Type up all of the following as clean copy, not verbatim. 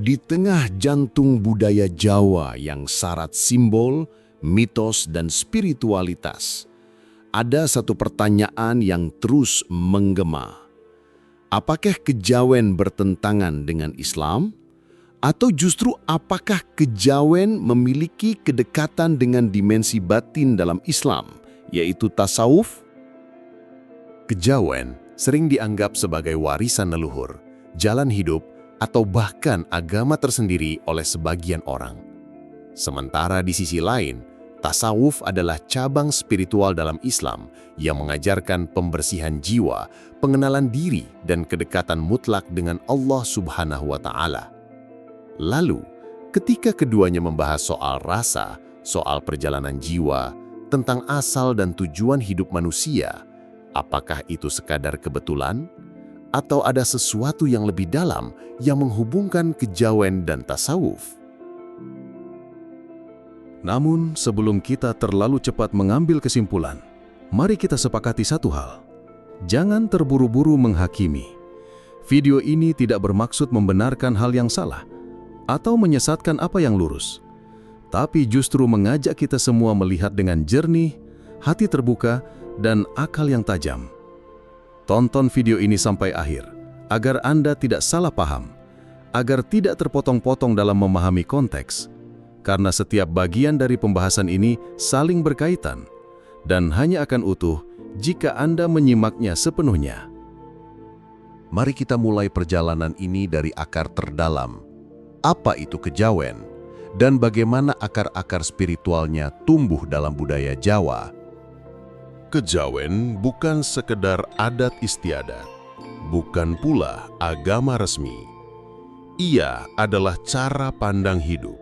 Di tengah jantung budaya Jawa yang syarat simbol, mitos, dan spiritualitas, ada satu pertanyaan yang terus menggema. Apakah kejawen bertentangan dengan Islam? Atau justru apakah kejawen memiliki kedekatan dengan dimensi batin dalam Islam, yaitu tasawuf? Kejawen sering dianggap sebagai warisan leluhur, jalan hidup, atau bahkan agama tersendiri oleh sebagian orang. Sementara di sisi lain, tasawuf adalah cabang spiritual dalam Islam yang mengajarkan pembersihan jiwa, pengenalan diri, dan kedekatan mutlak dengan Allah Subhanahu wa Ta'ala. Lalu, ketika keduanya membahas soal rasa, soal perjalanan jiwa, tentang asal dan tujuan hidup manusia, apakah itu sekadar kebetulan? Atau ada sesuatu yang lebih dalam yang menghubungkan kejawen dan tasawuf? Namun, sebelum kita terlalu cepat mengambil kesimpulan, mari kita sepakati satu hal. Jangan terburu-buru menghakimi. Video ini tidak bermaksud membenarkan hal yang salah atau menyesatkan apa yang lurus, tapi justru mengajak kita semua melihat dengan jernih, hati terbuka, dan akal yang tajam. Tonton video ini sampai akhir, agar Anda tidak salah paham, agar tidak terpotong-potong dalam memahami konteks, karena setiap bagian dari pembahasan ini saling berkaitan, dan hanya akan utuh jika Anda menyimaknya sepenuhnya. Mari kita mulai perjalanan ini dari akar terdalam. Apa itu kejawen? Dan bagaimana akar-akar spiritualnya tumbuh dalam budaya Jawa? Kejawen bukan sekedar adat istiadat, bukan pula agama resmi. Ia adalah cara pandang hidup.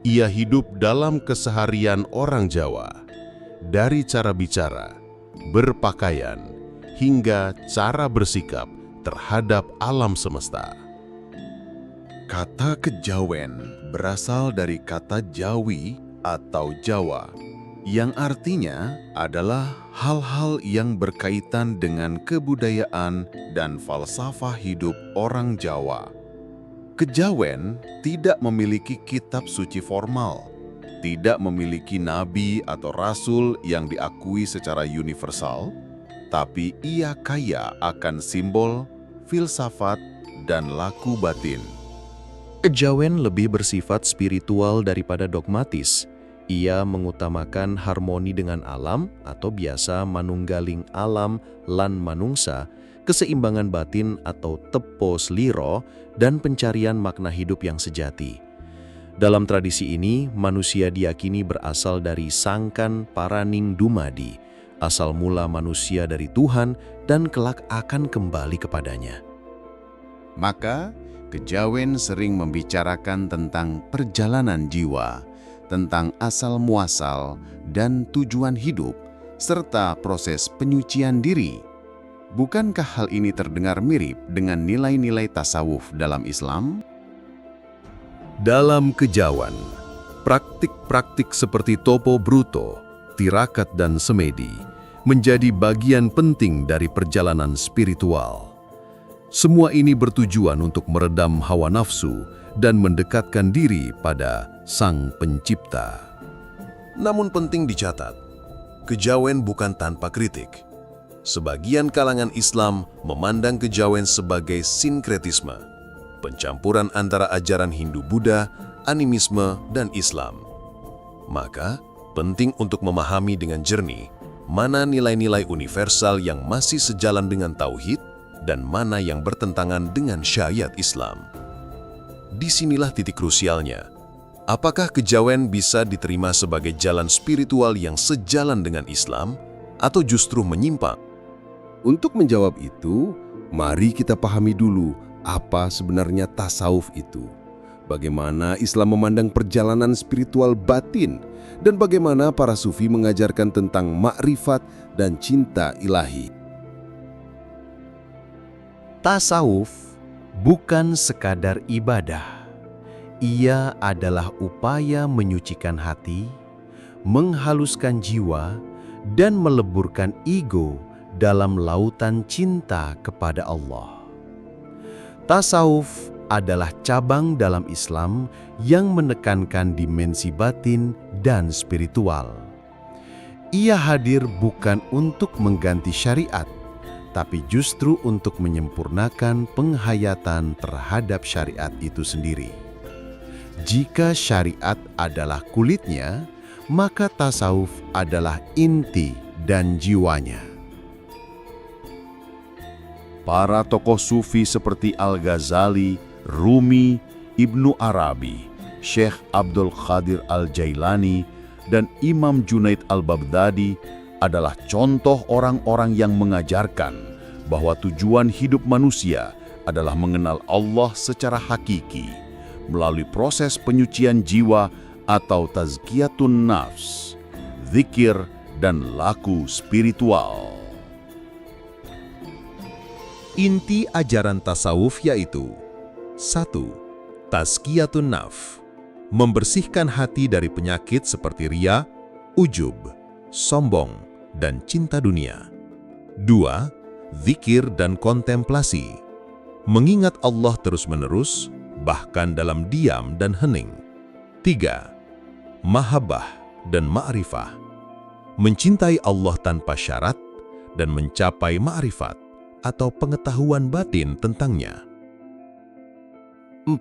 Ia hidup dalam keseharian orang Jawa, dari cara bicara, berpakaian, hingga cara bersikap terhadap alam semesta. Kata kejawen berasal dari kata Jawi atau Jawa, yang artinya adalah hal-hal yang berkaitan dengan kebudayaan dan falsafah hidup orang Jawa. Kejawen tidak memiliki kitab suci formal, tidak memiliki nabi atau rasul yang diakui secara universal, tapi ia kaya akan simbol, filsafat, dan laku batin. Kejawen lebih bersifat spiritual daripada dogmatis. Ia mengutamakan harmoni dengan alam atau biasa manunggaling alam lan manungsa, keseimbangan batin atau tepo sliro, dan pencarian makna hidup yang sejati. Dalam tradisi ini, manusia diyakini berasal dari sangkan paraning dumadi, asal mula manusia dari Tuhan dan kelak akan kembali kepadanya. Maka, kejawen sering membicarakan tentang perjalanan jiwa, tentang asal-muasal dan tujuan hidup, serta proses penyucian diri. Bukankah hal ini terdengar mirip dengan nilai-nilai tasawuf dalam Islam? Dalam kejawen, praktik-praktik seperti topo bruto, tirakat, dan semedi menjadi bagian penting dari perjalanan spiritual. Semua ini bertujuan untuk meredam hawa nafsu dan mendekatkan diri pada Sang Pencipta. Namun penting dicatat, kejawen bukan tanpa kritik. Sebagian kalangan Islam memandang kejawen sebagai sinkretisme, pencampuran antara ajaran Hindu-Buddha, animisme, dan Islam. Maka, penting untuk memahami dengan jernih mana nilai-nilai universal yang masih sejalan dengan tauhid dan mana yang bertentangan dengan syariat Islam. Disinilah titik krusialnya. Apakah kejawen bisa diterima sebagai jalan spiritual yang sejalan dengan Islam atau justru menyimpang? Untuk menjawab itu, mari kita pahami dulu apa sebenarnya tasawuf itu. Bagaimana Islam memandang perjalanan spiritual batin dan bagaimana para sufi mengajarkan tentang makrifat dan cinta ilahi. Tasawuf bukan sekadar ibadah. Ia adalah upaya menyucikan hati, menghaluskan jiwa, dan meleburkan ego dalam lautan cinta kepada Allah. Tasawuf adalah cabang dalam Islam yang menekankan dimensi batin dan spiritual. Ia hadir bukan untuk mengganti syariat, tapi justru untuk menyempurnakan penghayatan terhadap syariat itu sendiri. Jika syariat adalah kulitnya, maka tasawuf adalah inti dan jiwanya. Para tokoh sufi seperti Al-Ghazali, Rumi, Ibnu Arabi, Syekh Abdul Qadir Al-Jailani, dan Imam Junaid Al-Baghdadi adalah contoh orang-orang yang mengajarkan bahwa tujuan hidup manusia adalah mengenal Allah secara hakiki melalui proses penyucian jiwa atau tazkiyatun nafs, zikir, dan laku spiritual. Inti ajaran tasawuf yaitu 1. Tazkiyatun nafs, membersihkan hati dari penyakit seperti riya, ujub, sombong, dan cinta dunia. 2. Zikir dan kontemplasi, mengingat Allah terus-menerus, bahkan dalam diam dan hening. 3. Mahabbah dan ma'rifah, mencintai Allah tanpa syarat dan mencapai ma'rifat atau pengetahuan batin tentangnya. 4.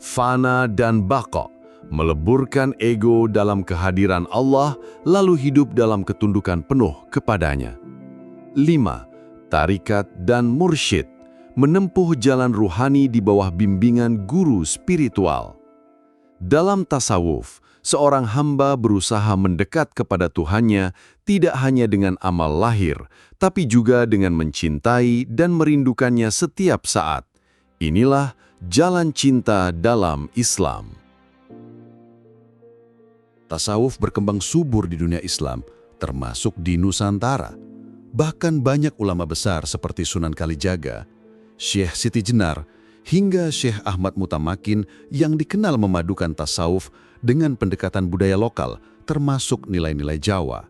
Fana dan baqa, meleburkan ego dalam kehadiran Allah lalu hidup dalam ketundukan penuh kepadanya. 5. Tarikat dan mursyid, menempuh jalan ruhani di bawah bimbingan guru spiritual. Dalam tasawuf, seorang hamba berusaha mendekat kepada Tuhannya tidak hanya dengan amal lahir, tapi juga dengan mencintai dan merindukannya setiap saat. Inilah jalan cinta dalam Islam. Tasawuf berkembang subur di dunia Islam, termasuk di Nusantara. Bahkan banyak ulama besar seperti Sunan Kalijaga, Syekh Siti Jenar, hingga Syekh Ahmad Mutamakin yang dikenal memadukan tasawuf dengan pendekatan budaya lokal, termasuk nilai-nilai Jawa.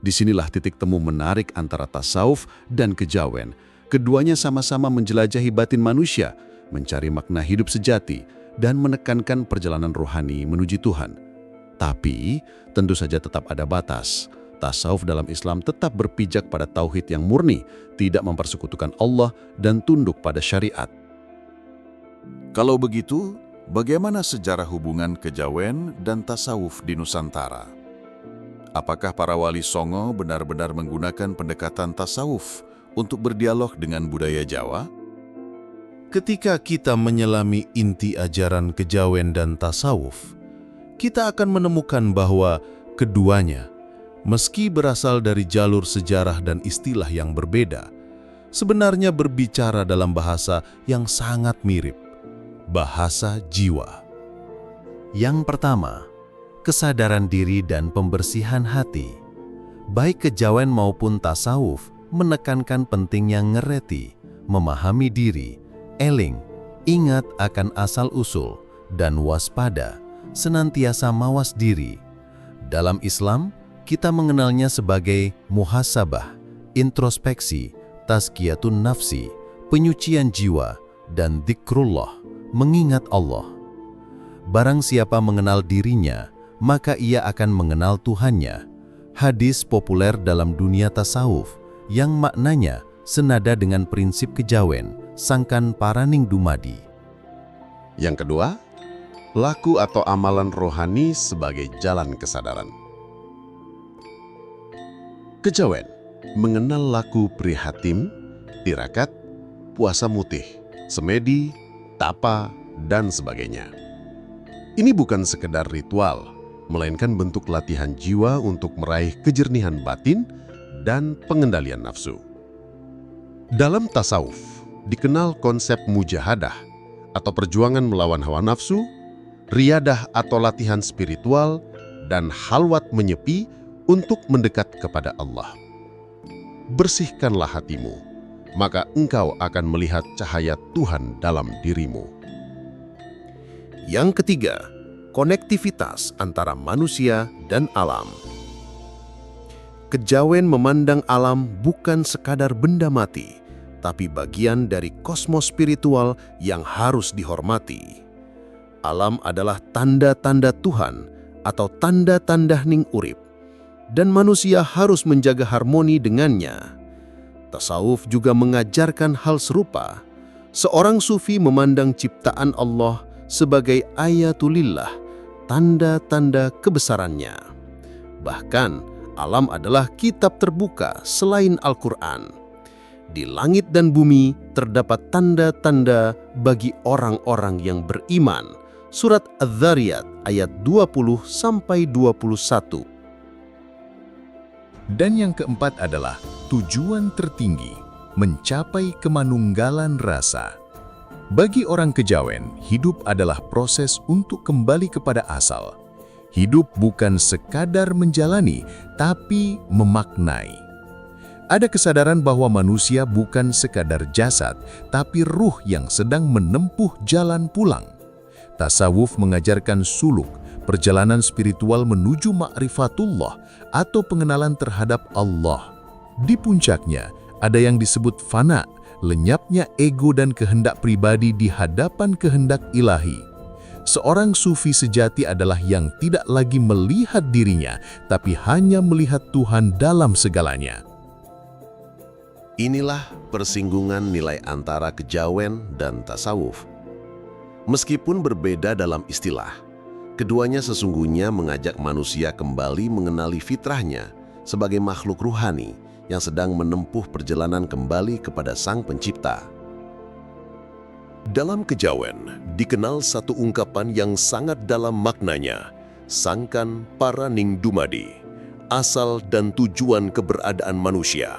Disinilah titik temu menarik antara tasawuf dan kejawen. Keduanya sama-sama menjelajahi batin manusia, mencari makna hidup sejati, dan menekankan perjalanan rohani menuju Tuhan. Tapi, tentu saja tetap ada batas. Tasawuf dalam Islam tetap berpijak pada tauhid yang murni, tidak mempersekutukan Allah, dan tunduk pada syariat. Kalau begitu, bagaimana sejarah hubungan kejawen dan tasawuf di Nusantara? Apakah para wali songo benar-benar menggunakan pendekatan tasawuf untuk berdialog dengan budaya Jawa? Ketika kita menyelami inti ajaran kejawen dan tasawuf, kita akan menemukan bahwa keduanya, meski berasal dari jalur sejarah dan istilah yang berbeda, sebenarnya berbicara dalam bahasa yang sangat mirip, bahasa jiwa. Yang pertama, kesadaran diri dan pembersihan hati. Baik kejawen maupun tasawuf menekankan pentingnya ngereti, memahami diri, eling, ingat akan asal-usul, dan waspada, senantiasa mawas diri. Dalam Islam, kita mengenalnya sebagai muhasabah, introspeksi, tazkiyatun nafsi, penyucian jiwa, dan dzikrullah, mengingat Allah. Barang siapa mengenal dirinya, maka ia akan mengenal Tuhannya. Hadis populer dalam dunia tasawuf yang maknanya senada dengan prinsip kejawen, sangkan paraning dumadi. Yang kedua, laku atau amalan rohani sebagai jalan kesadaran. Kejawen mengenal laku prihatim, tirakat, puasa mutih, semedi, tapa, dan sebagainya. Ini bukan sekedar ritual, melainkan bentuk latihan jiwa untuk meraih kejernihan batin dan pengendalian nafsu. Dalam tasawuf, dikenal konsep mujahadah atau perjuangan melawan hawa nafsu, riyadah atau latihan spiritual, dan halwat menyepi untuk mendekat kepada Allah. Bersihkanlah hatimu, maka engkau akan melihat cahaya Tuhan dalam dirimu. Yang ketiga, konektivitas antara manusia dan alam. Kejawen memandang alam bukan sekadar benda mati, tapi bagian dari kosmos spiritual yang harus dihormati. Alam adalah tanda-tanda Tuhan atau tanda-tanda ning urip, dan manusia harus menjaga harmoni dengannya. Tasawuf juga mengajarkan hal serupa. Seorang sufi memandang ciptaan Allah sebagai ayatulillah, tanda-tanda kebesarannya. Bahkan, alam adalah kitab terbuka selain Al-Quran. Di langit dan bumi terdapat tanda-tanda bagi orang-orang yang beriman. Surat Az-Zariyat ayat 20-21. Dan yang keempat adalah tujuan tertinggi, mencapai kemanunggalan rasa. Bagi orang kejawen, hidup adalah proses untuk kembali kepada asal. Hidup bukan sekadar menjalani, tapi memaknai. Ada kesadaran bahwa manusia bukan sekadar jasad, tapi ruh yang sedang menempuh jalan pulang. Tasawuf mengajarkan suluk, perjalanan spiritual menuju ma'rifatullah atau pengenalan terhadap Allah. Di puncaknya, ada yang disebut fana, lenyapnya ego dan kehendak pribadi di hadapan kehendak ilahi. Seorang sufi sejati adalah yang tidak lagi melihat dirinya, tapi hanya melihat Tuhan dalam segalanya. Inilah persinggungan nilai antara kejawen dan tasawuf. Meskipun berbeda dalam istilah, keduanya sesungguhnya mengajak manusia kembali mengenali fitrahnya sebagai makhluk ruhani yang sedang menempuh perjalanan kembali kepada Sang Pencipta. Dalam kejawen, dikenal satu ungkapan yang sangat dalam maknanya, sangkan paraning dumadi, asal dan tujuan keberadaan manusia.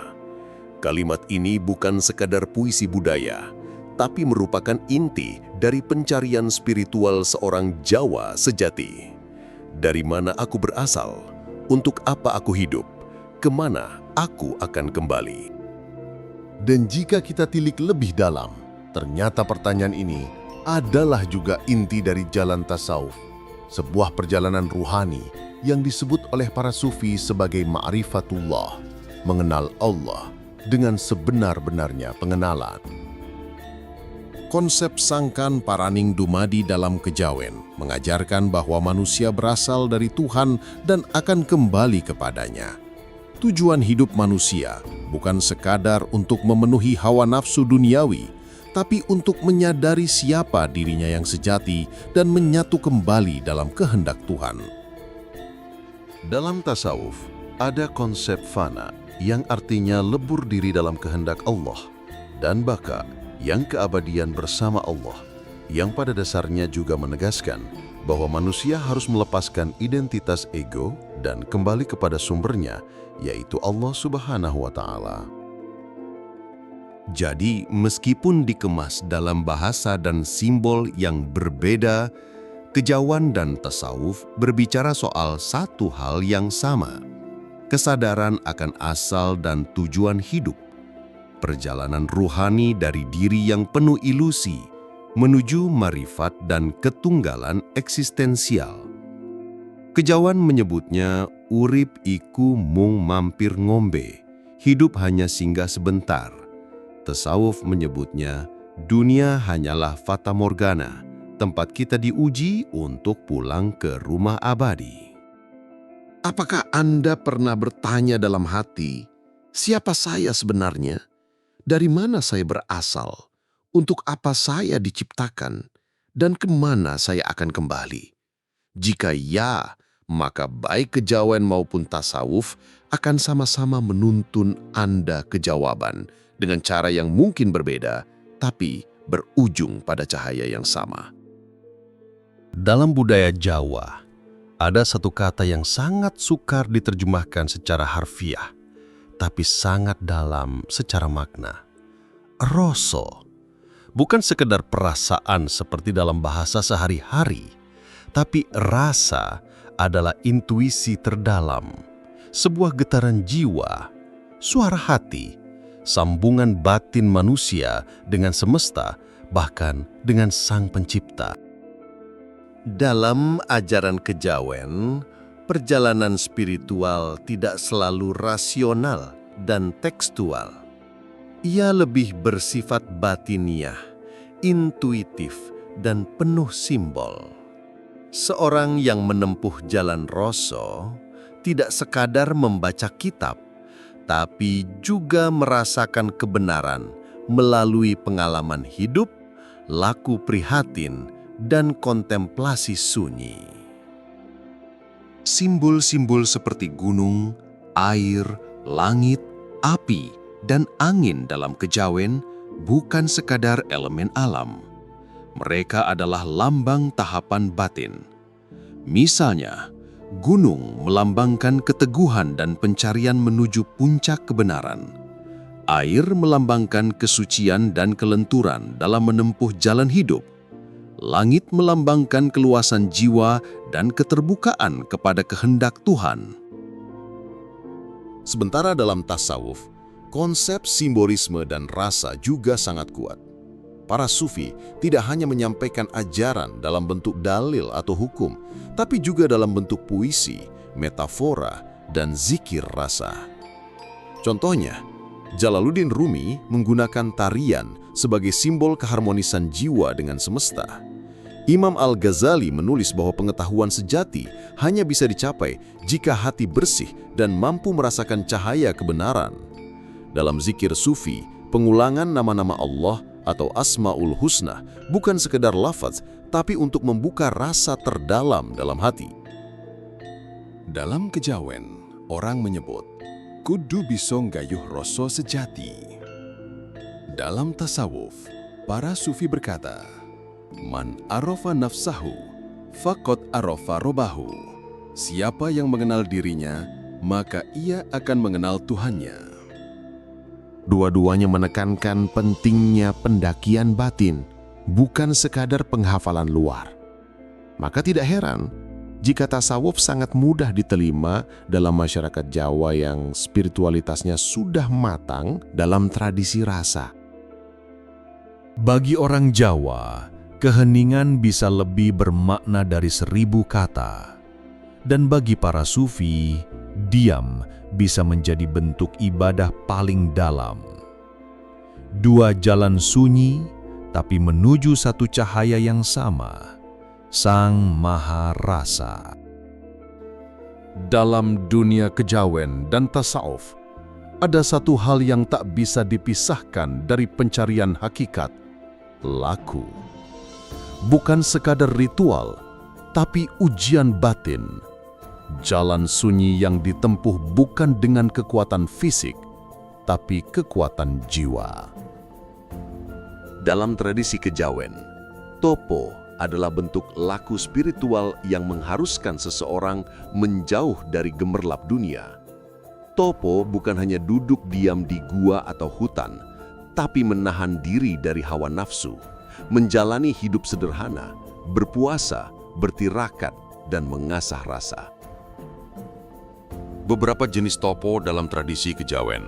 Kalimat ini bukan sekadar puisi budaya, tapi merupakan inti dari pencarian spiritual seorang Jawa sejati. Dari mana aku berasal? Untuk apa aku hidup? Kemana aku akan kembali? Dan jika kita tilik lebih dalam, ternyata pertanyaan ini adalah juga inti dari jalan tasawuf, sebuah perjalanan ruhani yang disebut oleh para sufi sebagai ma'rifatullah, mengenal Allah dengan sebenar-benarnya pengenalan. Konsep sangkan paraning dumadi dalam kejawen mengajarkan bahwa manusia berasal dari Tuhan dan akan kembali kepadanya. Tujuan hidup manusia bukan sekadar untuk memenuhi hawa nafsu duniawi, tapi untuk menyadari siapa dirinya yang sejati dan menyatu kembali dalam kehendak Tuhan. Dalam tasawuf, ada konsep fana yang artinya lebur diri dalam kehendak Allah, dan baka yang keabadian bersama Allah, yang pada dasarnya juga menegaskan bahwa manusia harus melepaskan identitas ego dan kembali kepada sumbernya, yaitu Allah Subhanahu wa Ta'ala. Jadi, meskipun dikemas dalam bahasa dan simbol yang berbeda, kejawen dan tasawuf berbicara soal satu hal yang sama, kesadaran akan asal dan tujuan hidup, perjalanan ruhani dari diri yang penuh ilusi menuju marifat dan ketunggalan eksistensial. Kejawen menyebutnya urip iku mung mampir ngombe, hidup hanya singgah sebentar. Tasawuf menyebutnya dunia hanyalah fata morgana, tempat kita diuji untuk pulang ke rumah abadi. Apakah Anda pernah bertanya dalam hati, siapa saya sebenarnya? Dari mana saya berasal? Untuk apa saya diciptakan? Dan kemana saya akan kembali? Jika ya, maka baik kejawen maupun tasawuf akan sama-sama menuntun Anda ke jawaban dengan cara yang mungkin berbeda, tapi berujung pada cahaya yang sama. Dalam budaya Jawa, ada satu kata yang sangat sukar diterjemahkan secara harfiah, tapi sangat dalam secara makna. Rasa. Bukan sekedar perasaan seperti dalam bahasa sehari-hari, tapi rasa adalah intuisi terdalam, sebuah getaran jiwa, suara hati, sambungan batin manusia dengan semesta, bahkan dengan Sang Pencipta. Dalam ajaran kejawen, perjalanan spiritual tidak selalu rasional dan tekstual. Ia lebih bersifat batiniah, intuitif, dan penuh simbol. Seorang yang menempuh jalan Roso tidak sekadar membaca kitab, tapi juga merasakan kebenaran melalui pengalaman hidup, laku prihatin, dan kontemplasi sunyi. Simbol-simbol seperti gunung, air, langit, api, dan angin dalam kejawen bukan sekadar elemen alam. Mereka adalah lambang tahapan batin. Misalnya, gunung melambangkan keteguhan dan pencarian menuju puncak kebenaran. Air melambangkan kesucian dan kelenturan dalam menempuh jalan hidup. Langit melambangkan keluasan jiwa dan keterbukaan kepada kehendak Tuhan. Sementara dalam tasawuf, konsep simbolisme dan rasa juga sangat kuat. Para sufi tidak hanya menyampaikan ajaran dalam bentuk dalil atau hukum, tapi juga dalam bentuk puisi, metafora, dan zikir rasa. Contohnya, Jalaluddin Rumi menggunakan tarian sebagai simbol keharmonisan jiwa dengan semesta. Imam Al-Ghazali menulis bahwa pengetahuan sejati hanya bisa dicapai jika hati bersih dan mampu merasakan cahaya kebenaran. Dalam zikir sufi, pengulangan nama-nama Allah atau Asmaul Husna bukan sekedar lafaz, tapi untuk membuka rasa terdalam dalam hati. Dalam kejawen, orang menyebut, kudu bisa nggayuh rasa sejati. Dalam tasawuf, para sufi berkata, man arafa nafsahu, faqad arafa robahu. Siapa yang mengenal dirinya, maka ia akan mengenal Tuhannya. Dua-duanya menekankan pentingnya pendakian batin, bukan sekadar penghafalan luar. Maka tidak heran jika tasawuf sangat mudah diterima dalam masyarakat Jawa yang spiritualitasnya sudah matang dalam tradisi rasa. Bagi orang Jawa, keheningan bisa lebih bermakna dari 1000 kata. Dan bagi para sufi, diam bisa menjadi bentuk ibadah paling dalam. Dua jalan sunyi, tapi menuju satu cahaya yang sama, Sang Maha Rasa. Dalam dunia kejawen dan tasawuf, ada satu hal yang tak bisa dipisahkan dari pencarian hakikat, laku. Bukan sekadar ritual, tapi ujian batin. Jalan sunyi yang ditempuh bukan dengan kekuatan fisik, tapi kekuatan jiwa. Dalam tradisi kejawen, topo adalah bentuk laku spiritual yang mengharuskan seseorang menjauh dari gemerlap dunia. Topo bukan hanya duduk diam di gua atau hutan, tapi menahan diri dari hawa nafsu, menjalani hidup sederhana, berpuasa, bertirakat, dan mengasah rasa. Beberapa jenis topo dalam tradisi kejawen.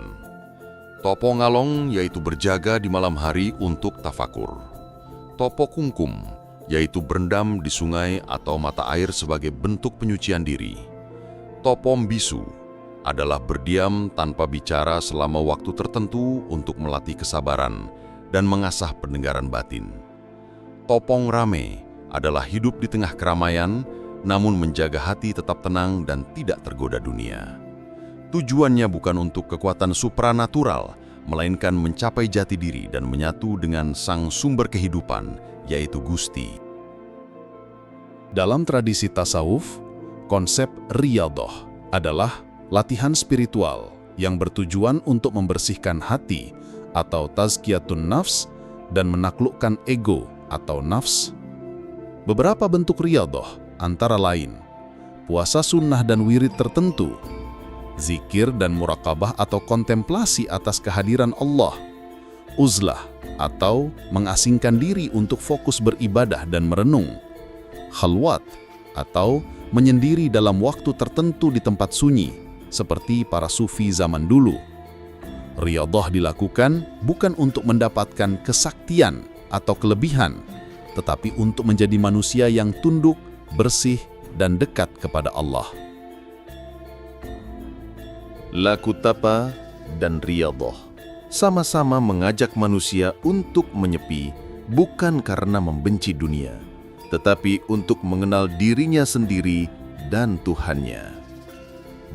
Topo ngalong yaitu berjaga di malam hari untuk tafakur. Topo kungkum yaitu berendam di sungai atau mata air sebagai bentuk penyucian diri. Topo mbisu adalah berdiam tanpa bicara selama waktu tertentu untuk melatih kesabaran dan mengasah pendengaran batin. Topong rame adalah hidup di tengah keramaian, namun menjaga hati tetap tenang dan tidak tergoda dunia. Tujuannya bukan untuk kekuatan supranatural, melainkan mencapai jati diri dan menyatu dengan sang sumber kehidupan, yaitu Gusti. Dalam tradisi tasawuf, konsep riyadhah adalah latihan spiritual yang bertujuan untuk membersihkan hati atau tazkiyatun nafs dan menaklukkan ego atau nafs. Beberapa bentuk riyadhah antara lain puasa sunnah dan wirid tertentu, zikir dan muraqabah atau kontemplasi atas kehadiran Allah, uzlah atau mengasingkan diri untuk fokus beribadah dan merenung, khalwat atau menyendiri dalam waktu tertentu di tempat sunyi, seperti para sufi zaman dulu. Riyadhah dilakukan bukan untuk mendapatkan kesaktian atau kelebihan, tetapi untuk menjadi manusia yang tunduk, bersih, dan dekat kepada Allah. Laku tapa dan riyadhah sama-sama mengajak manusia untuk menyepi, bukan karena membenci dunia, tetapi untuk mengenal dirinya sendiri dan Tuhannya.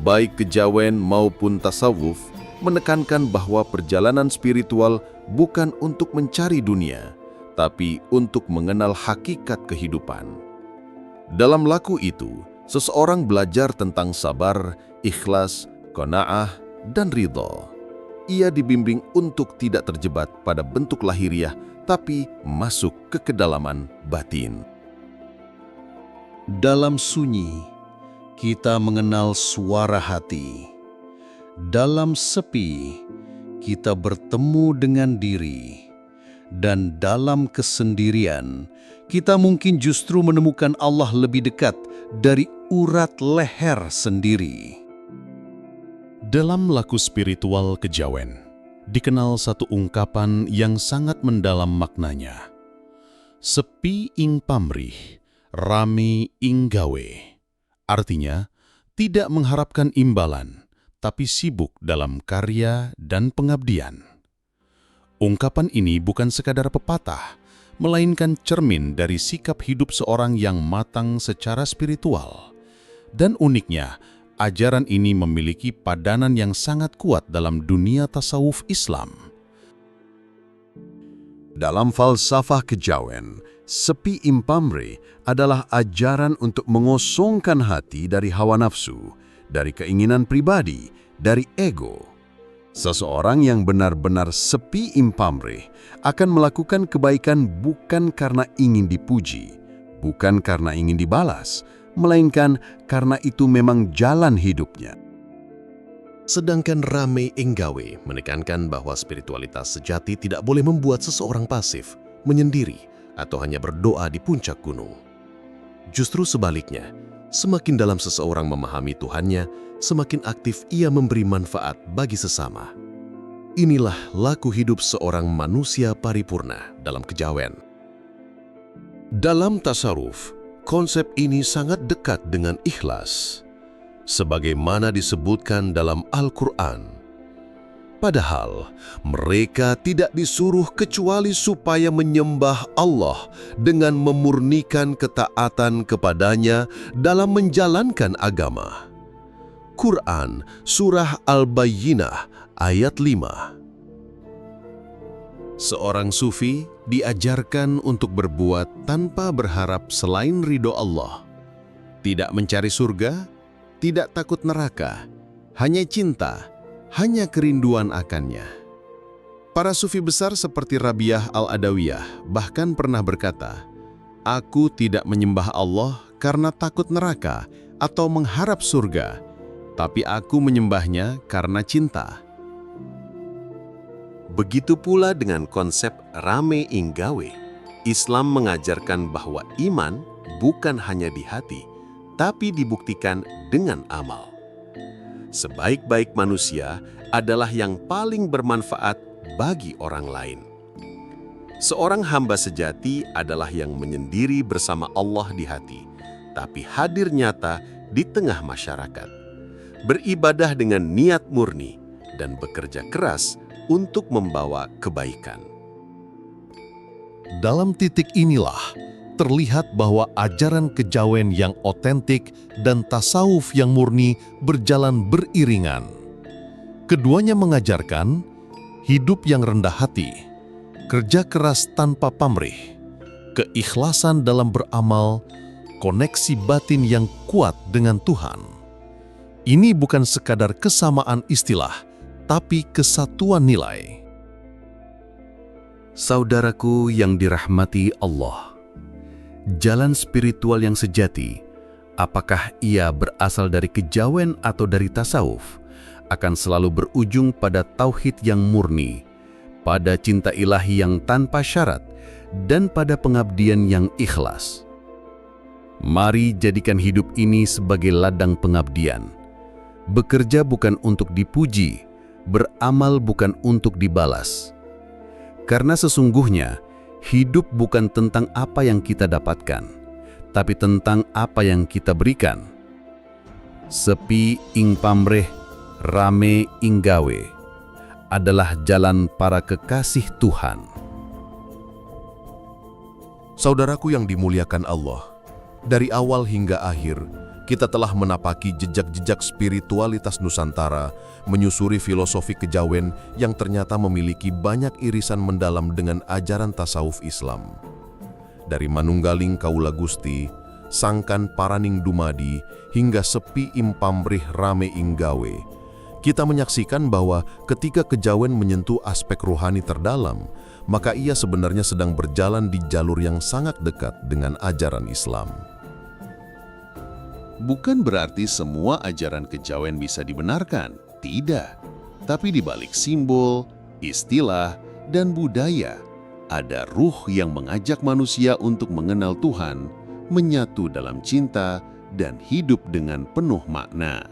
Baik kejawen maupun tasawuf menekankan bahwa perjalanan spiritual bukan untuk mencari dunia, tapi untuk mengenal hakikat kehidupan. Dalam laku itu, seseorang belajar tentang sabar, ikhlas, qanaah, dan ridho. Ia dibimbing untuk tidak terjebak pada bentuk lahiriah, tapi masuk ke kedalaman batin. Dalam sunyi, kita mengenal suara hati. Dalam sepi, kita bertemu dengan diri. Dan dalam kesendirian, kita mungkin justru menemukan Allah lebih dekat dari urat leher sendiri. Dalam laku spiritual kejawen, dikenal satu ungkapan yang sangat mendalam maknanya. Sepi ing pamrih, rame ing gawe. Artinya, tidak mengharapkan imbalan, tapi sibuk dalam karya dan pengabdian. Ungkapan ini bukan sekadar pepatah, melainkan cermin dari sikap hidup seorang yang matang secara spiritual. Dan uniknya, ajaran ini memiliki padanan yang sangat kuat dalam dunia tasawuf Islam. Dalam falsafah kejawen, sepi impamre adalah ajaran untuk mengosongkan hati dari hawa nafsu, dari keinginan pribadi, dari ego. Seseorang yang benar-benar sepi impamre akan melakukan kebaikan bukan karena ingin dipuji, bukan karena ingin dibalas, melainkan karena itu memang jalan hidupnya. Sedangkan rame ing gawe menekankan bahwa spiritualitas sejati tidak boleh membuat seseorang pasif, menyendiri, atau hanya berdoa di puncak gunung. Justru sebaliknya, semakin dalam seseorang memahami Tuhannya, semakin aktif ia memberi manfaat bagi sesama. Inilah laku hidup seorang manusia paripurna dalam kejawen. Dalam tasawuf, konsep ini sangat dekat dengan ikhlas, sebagaimana disebutkan dalam Al-Quran. Padahal, mereka tidak disuruh kecuali supaya menyembah Allah dengan memurnikan ketaatan kepadanya dalam menjalankan agama. Quran Surah Al-Bayyinah ayat 5. Seorang sufi diajarkan untuk berbuat tanpa berharap selain ridho Allah. Tidak mencari surga, tidak takut neraka, hanya cinta, hanya kerinduan akannya. Para sufi besar seperti Rabi'ah Al-Adawiyah bahkan pernah berkata, "Aku tidak menyembah Allah karena takut neraka atau mengharap surga, tapi aku menyembahnya karena cinta." Begitu pula dengan konsep rame ing gawe. Islam mengajarkan bahwa iman bukan hanya di hati, tapi dibuktikan dengan amal. Sebaik-baik manusia adalah yang paling bermanfaat bagi orang lain. Seorang hamba sejati adalah yang menyendiri bersama Allah di hati, tapi hadir nyata di tengah masyarakat. Beribadah dengan niat murni dan bekerja keras untuk membawa kebaikan. Dalam titik inilah terlihat bahwa ajaran kejawen yang otentik dan tasawuf yang murni berjalan beriringan. Keduanya mengajarkan hidup yang rendah hati, kerja keras tanpa pamrih, keikhlasan dalam beramal, koneksi batin yang kuat dengan Tuhan. Ini bukan sekadar kesamaan istilah, tapi kesatuan nilai. Saudaraku yang dirahmati Allah, jalan spiritual yang sejati, apakah ia berasal dari kejawen atau dari tasawuf, akan selalu berujung pada tauhid yang murni, pada cinta ilahi yang tanpa syarat, dan pada pengabdian yang ikhlas. Mari jadikan hidup ini sebagai ladang pengabdian. Bekerja bukan untuk dipuji, beramal bukan untuk dibalas. Karena sesungguhnya, hidup bukan tentang apa yang kita dapatkan, tapi tentang apa yang kita berikan. Sepi ing pamreh, rame ing gawe. adalah jalan para kekasih Tuhan. Saudaraku yang dimuliakan Allah, dari awal hingga akhir, kita telah menapaki jejak-jejak spiritualitas Nusantara, menyusuri filosofi kejawen yang ternyata memiliki banyak irisan mendalam dengan ajaran tasawuf Islam. Dari Manunggaling Kaula Gusti, Sangkan Paraning Dumadi, hingga Sepi Impamrih Rame Inggawe, kita menyaksikan bahwa ketika kejawen menyentuh aspek rohani terdalam, maka ia sebenarnya sedang berjalan di jalur yang sangat dekat dengan ajaran Islam. Bukan berarti semua ajaran kejawen bisa dibenarkan, tidak. Tapi di balik simbol, istilah, dan budaya, ada ruh yang mengajak manusia untuk mengenal Tuhan, menyatu dalam cinta, dan hidup dengan penuh makna.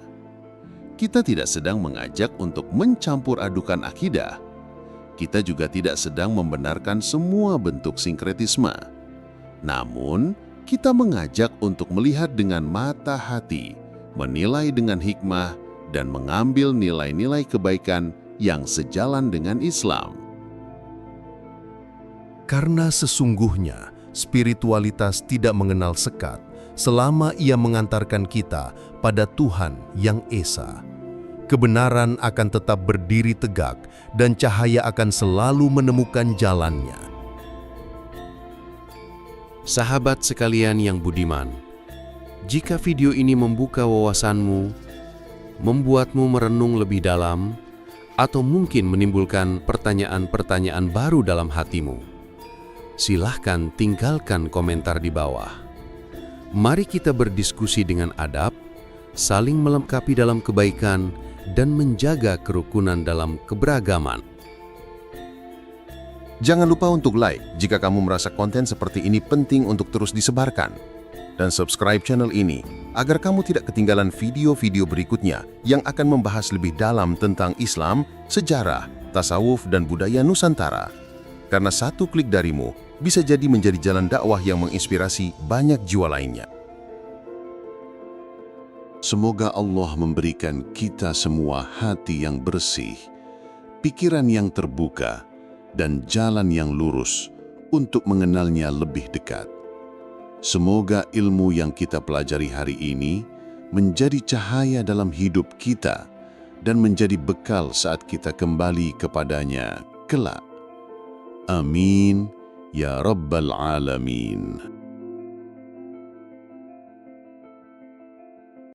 Kita tidak sedang mengajak untuk mencampur adukan akidah. Kita juga tidak sedang membenarkan semua bentuk sinkretisme. Namun, kita mengajak untuk melihat dengan mata hati, menilai dengan hikmah, dan mengambil nilai-nilai kebaikan yang sejalan dengan Islam. Karena sesungguhnya, spiritualitas tidak mengenal sekat selama ia mengantarkan kita pada Tuhan yang Esa. Kebenaran akan tetap berdiri tegak dan cahaya akan selalu menemukan jalannya. Sahabat sekalian yang budiman, jika video ini membuka wawasanmu, membuatmu merenung lebih dalam, atau mungkin menimbulkan pertanyaan-pertanyaan baru dalam hatimu, silahkan tinggalkan komentar di bawah. Mari kita berdiskusi dengan adab, saling melengkapi dalam kebaikan, dan menjaga kerukunan dalam keberagaman. Jangan lupa untuk like jika kamu merasa konten seperti ini penting untuk terus disebarkan. Dan subscribe channel ini agar kamu tidak ketinggalan video-video berikutnya yang akan membahas lebih dalam tentang Islam, sejarah, tasawuf, dan budaya Nusantara. Karena satu klik darimu bisa jadi menjadi jalan dakwah yang menginspirasi banyak jiwa lainnya. Semoga Allah memberikan kita semua hati yang bersih, pikiran yang terbuka, dan jalan yang lurus untuk mengenalnya lebih dekat. Semoga ilmu yang kita pelajari hari ini menjadi cahaya dalam hidup kita dan menjadi bekal saat kita kembali kepadanya kelak. Amin ya Rabbal Alamin.